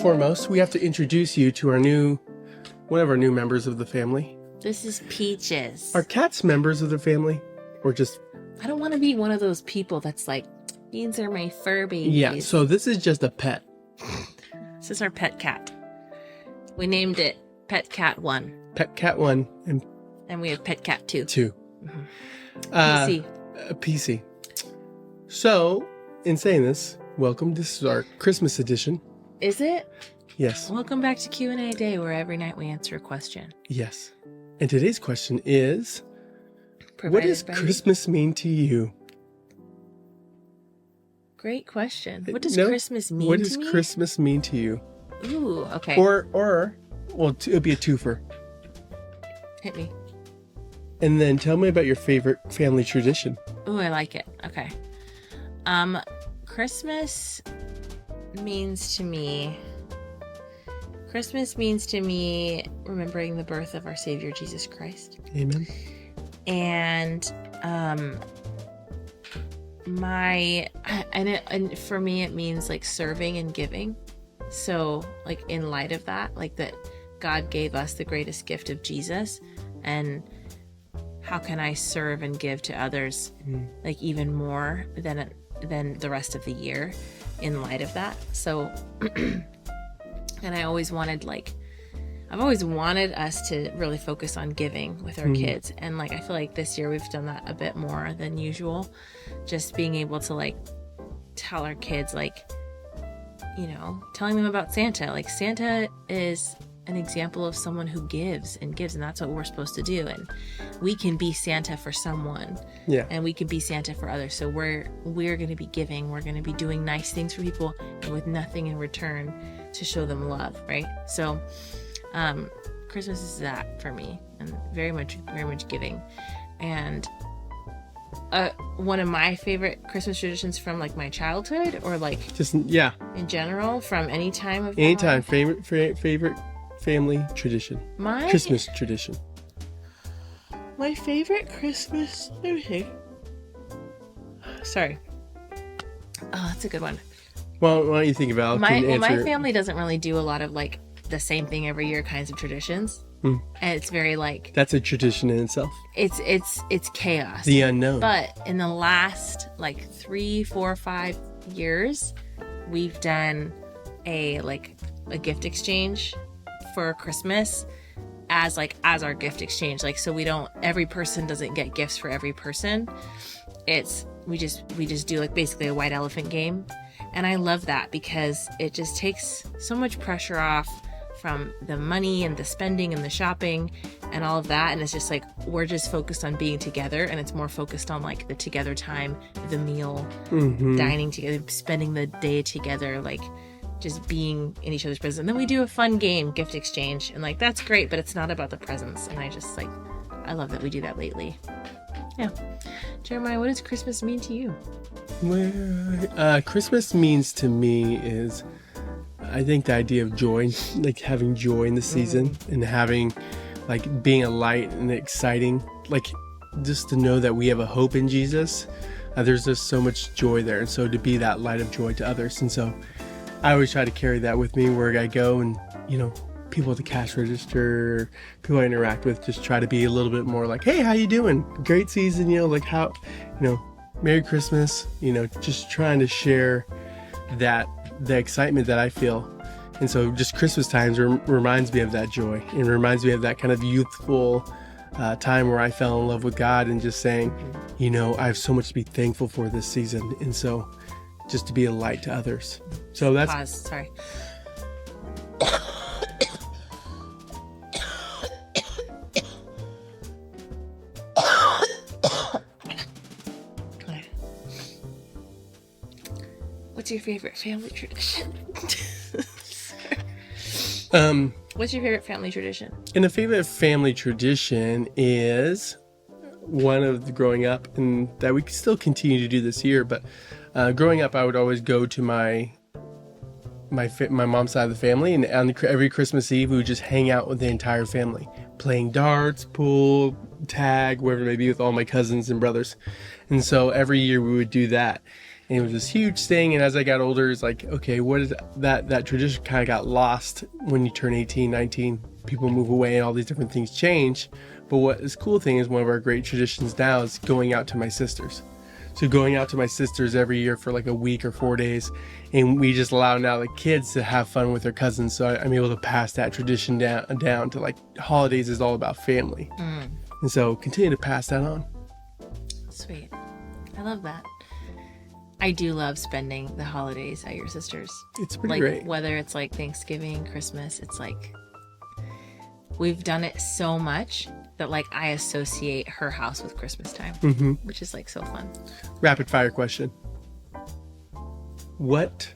foremost, we have to introduce you to one of our new members of the family. This is Peaches. Are cats members of the family? Or just... I don't want to be one of those people that's like, these are my fur babies. Yeah, so this is just a pet. This is our pet cat. We named it Pet Cat 1. Pet Cat 1 and we have Pet Cat 2. 2. Mm-hmm. PC. PC. So, in saying this, welcome. This is our Christmas edition. Is it? Yes. Welcome back to Q&A Day, where every night we answer a question. Yes. And today's question is, what does Christmas mean to you? Great question. What does Christmas mean to me? What does Christmas mean to you? Ooh, okay. Well, it'll be a twofer. Hit me. And then tell me about your favorite family tradition. Ooh, I like it. Okay. Christmas means to me remembering the birth of our Savior Jesus Christ. Amen. And for me it means like serving and giving. So like in light of that, like that God gave us the greatest gift of Jesus, and how can I serve and give to others like even more than the rest of the year in light of that. So and I've always wanted us to really focus on giving with our kids. And like, I feel like this year we've done that a bit more than usual. Just being able to like tell our kids, like, you know, telling them about Santa. Like, Santa is an example of someone who gives, and that's what we're supposed to do. And we can be Santa for someone. Yeah. And we can be Santa for others. So we're going to be giving. We're going to be doing nice things for people, and with nothing in return to show them love, right? So Christmas is that for me, and very much giving. And one of my favorite Christmas traditions from like my childhood, or like just in general from any time of favorite family tradition. Christmas tradition. My favorite Christmas. Let me think. Sorry. Oh, that's a good one. Well, why don't you think about it? My family doesn't really do a lot of like the same thing every year kinds of traditions. And it's very like... That's a tradition in itself. It's chaos. The unknown. But in the last like 3, 4, 5 years, we've done a gift exchange for Christmas as our gift exchange. Like, so every person doesn't get gifts for every person. We just do like basically a white elephant game. And I love that because it just takes so much pressure off from the money and the spending and the shopping and all of that. And it's just like, we're just focused on being together, and it's more focused on like the together time, the meal, dining together, spending the day together, like just being in each other's presence. And then we do a fun game, gift exchange, and like, that's great, but it's not about the presents. And I love that we do that lately. Yeah. Jeremiah, what does Christmas mean to you? Well, Christmas means to me is, I think, the idea of joy, like having joy in the season, and having, like, being a light and exciting, like, just to know that we have a hope in Jesus. There's just so much joy there, and so to be that light of joy to others. And so I always try to carry that with me where I go, and, you know, people at the cash register, people I interact with, just try to be a little bit more like, hey, how you doing? Great season, you know, like how, you know, Merry Christmas, you know, just trying to share the excitement that I feel. And so just Christmas times reminds me of that joy, and reminds me of that kind of youthful time where I fell in love with God, and just saying, you know, I have so much to be thankful for this season. And so just to be a light to others. So that's... Pause, sorry. What's your favorite family tradition? What's your favorite family tradition? And a favorite family tradition is one of the growing up, and that we still continue to do this year. But growing up, I would always go to my mom's side of the family, and on every Christmas Eve, we would just hang out with the entire family, playing darts, pool, tag, whatever it may be, with all my cousins and brothers. And so every year we would do that. And it was this huge thing. And as I got older, it's like, okay, what is that tradition kind of got lost when you turn 18, 19, people move away and all these different things change. But what is cool thing is one of our great traditions now is going out to my sisters. So going out to my sisters every year for like a week or 4 days, and we just allow now the kids to have fun with their cousins. So I'm able to pass that tradition down to like holidays is all about family. And so continue to pass that on. Sweet. I love that. I do love spending the holidays at your sister's. It's pretty like, great. Whether it's like Thanksgiving, Christmas, it's like we've done it so much that like I associate her house with Christmas time, which is like so fun. Rapid fire question. What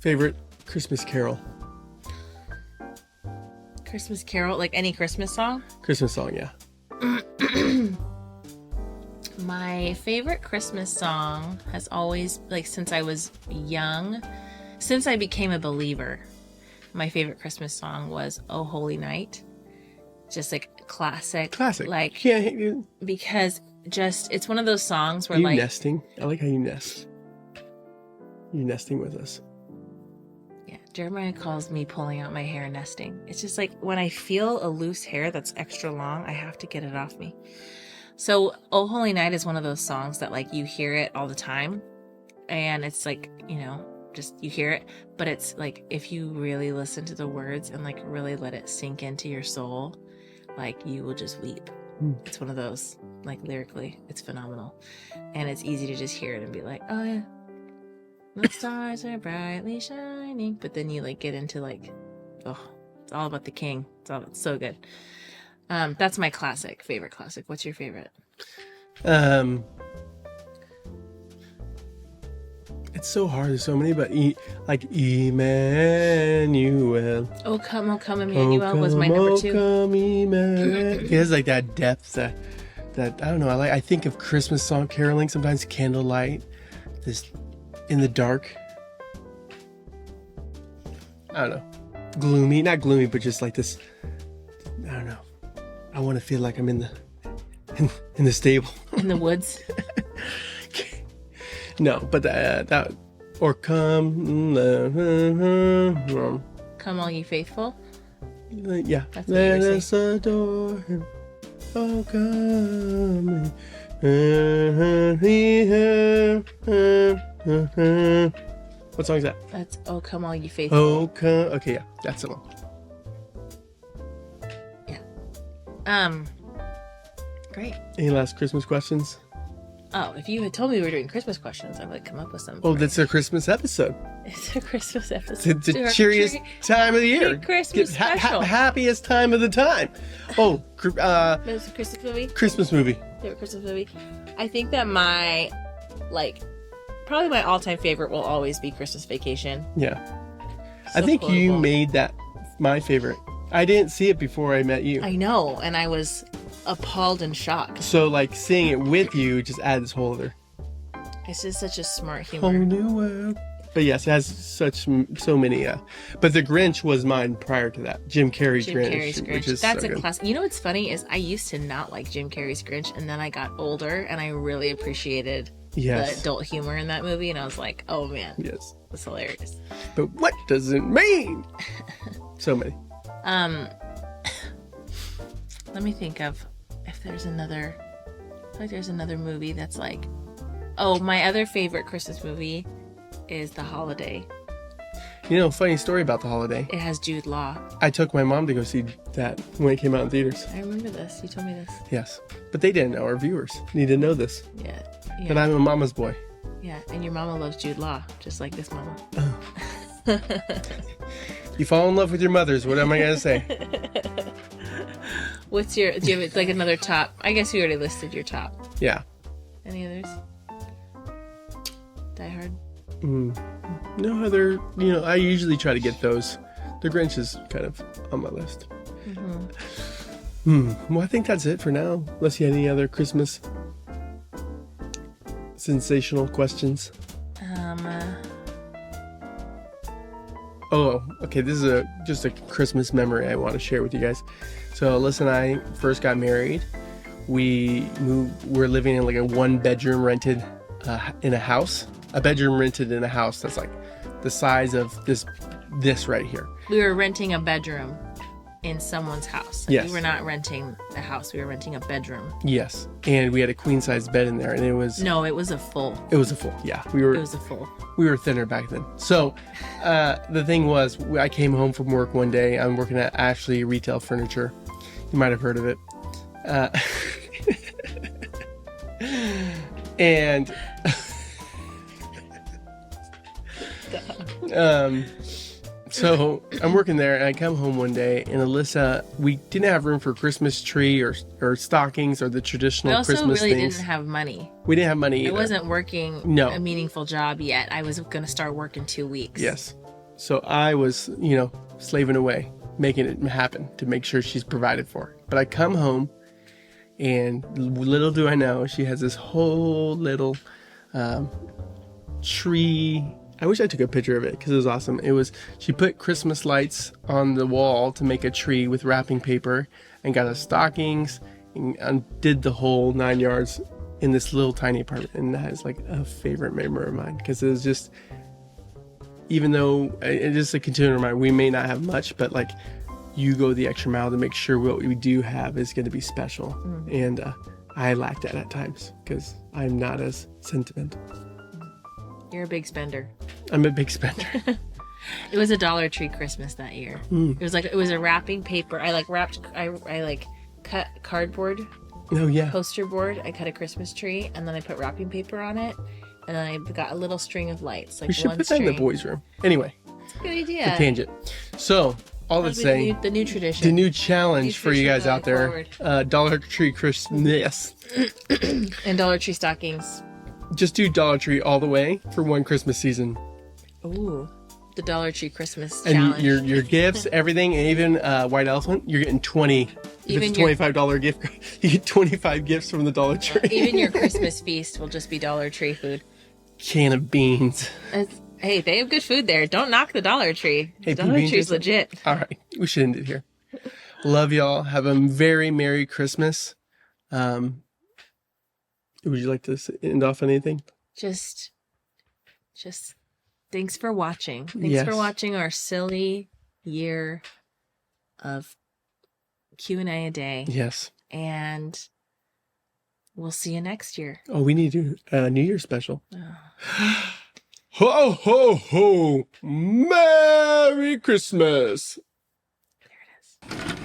favorite Christmas carol? Christmas Carol, like any Christmas song? Christmas song, yeah. My favorite Christmas song has always, like since I was young, since I became a believer, my favorite Christmas song was Oh Holy Night. Just like classic. Like, yeah, because just, it's one of those songs where are you like. nesting? I like how you nest. You're nesting with us. Yeah, Jeremiah calls me pulling out my hair nesting. It's just like when I feel a loose hair that's extra long, I have to get it off me. So Oh Holy Night is one of those songs that like you hear it all the time. And it's like, you know, just you hear it. But it's like if you really listen to the words and like really let it sink into your soul, like you will just weep. It's one of those, like lyrically, it's phenomenal. And it's easy to just hear it and be like, oh yeah, the stars are brightly shining. But then you like get into like, oh, it's all about the king. It's so good. That's my favorite classic. What's your favorite? It's so hard. There's so many, but like Emmanuel. Oh come Emmanuel was my number 2. Come Emmanuel. It has like that depth that I don't know. I think of Christmas song caroling sometimes, candlelight, this in the dark. I don't know, gloomy, not gloomy, but just like this. I don't know. I want to feel like I'm in the stable. In the woods. No, but that or come All Ye Faithful. Yeah. That's what Let you were us adore him. Oh, come. What song is that? That's Oh Come All Ye Faithful. Oh, come. Okay, yeah, that's the one. Yeah. Great. Any last Christmas questions? Oh, if you had told me we were doing Christmas questions, I would have come up with some. Oh, that's our Christmas episode. It's a Christmas episode. It's the cheeriest time of the year. Christmas special. Happiest time of the time. Oh, It's a Christmas movie. Christmas movie. Favorite Christmas movie. I think that probably my all-time favorite will always be Christmas Vacation. Yeah. So I think you quotable. made that my favorite. I didn't see it before I met you. I know, and I was appalled and shocked. So, like, seeing it with you just adds this whole other It's just such a smart whole humor. new world. But yes, it has so many. But the Grinch was mine prior to that. Jim Carrey's Grinch. Which is That's so a good. classic. You know what's funny is I used to not like Jim Carrey's Grinch, and then I got older, and I really appreciated the Yes. adult humor in that movie, and I was like, oh man, Yes. that's hilarious. But what does it mean? So many. Let me think of if there's another. I feel like there's another movie that's like, oh, my other favorite Christmas movie is The Holiday. You know, funny story about The Holiday. It has Jude Law. I took my mom to go see that when it came out in theaters. I remember this. You told me this. Yes. But they didn't know. Our viewers need to know this. Yeah. But I'm a mama's boy. Yeah, and your mama loves Jude Law, just like this mama. You fall in love with your mothers. What am I going to say? Do you have like another top? I guess you already listed your top. Yeah. Any others? Die Hard. No other, I usually try to get those. The Grinch is kind of on my list. Well, I think that's it for now. Unless you had any other Christmas sensational questions. Oh, okay. This is just a Christmas memory I want to share with you guys. So Alyssa and I first got married. We're living in like a 1-bedroom rented in a house, a bedroom rented in a house that's like the size of this right here. We were renting a bedroom in someone's house. Yes. We were not renting a house. We were renting a bedroom. Yes, and we had a queen size bed in there, and it was No, it was a full. a full. Yeah, It was a full. we were thinner back then. So the thing was, I came home from work one day. I'm working at Ashley Retail Furniture. You might have heard of it. And so I'm working there, and I come home one day, and Alyssa, we didn't have room for Christmas tree or stockings or the traditional We also Christmas really things. didn't have money. We didn't have money either. I wasn't working No. a meaningful job yet. I was going to start work in 2 weeks. Yes. So I was, slaving away, making it happen to make sure she's provided for. But I come home, and little do I know, she has this whole little tree. I wish I took a picture of it because it was awesome. She put Christmas lights on the wall to make a tree with wrapping paper, and got us stockings and did the whole 9 yards in this little tiny apartment. And that is like a favorite memory of mine, because it was just, even though it's just a continuing reminder, we may not have much, but like, you go the extra mile to make sure what we do have is going to be special. And I lack that at times because I'm not as sentimental. You're a big spender. I'm a big spender. It was a Dollar Tree Christmas that year. It was a wrapping paper. I cut cardboard, Oh yeah. poster board. I cut a Christmas tree, and then I put wrapping paper on it, and then I got a little string of lights, like We should one put that in string. the boys' room. Anyway, It's a good idea. the tangent. So all That'll that's be saying, the new tradition. the new challenge for you tradition guys out going there, Dollar Tree Christmas. and Dollar Tree stockings. Just do Dollar Tree all the way for one Christmas season. Ooh, the Dollar Tree Christmas And challenge. your gifts, everything, and even White Elephant, you're getting 20. If Even it's your- $25 gift card, you get 25 gifts from the Dollar Tree. Even your Christmas feast will just be Dollar Tree food. Can of beans. Hey, they have good food there. Don't knock the Dollar Tree. Hey, Dollar beans Tree's is- legit. All right, we should end it here. Love y'all. Have a very Merry Christmas. Would you like to end off on anything? Just thanks for watching. Thanks Yes. for watching our silly year of Q&A a day. Yes. And we'll see you next year. Oh, we need to do a New Year's special. Ho, ho, ho. Merry Christmas. There it is.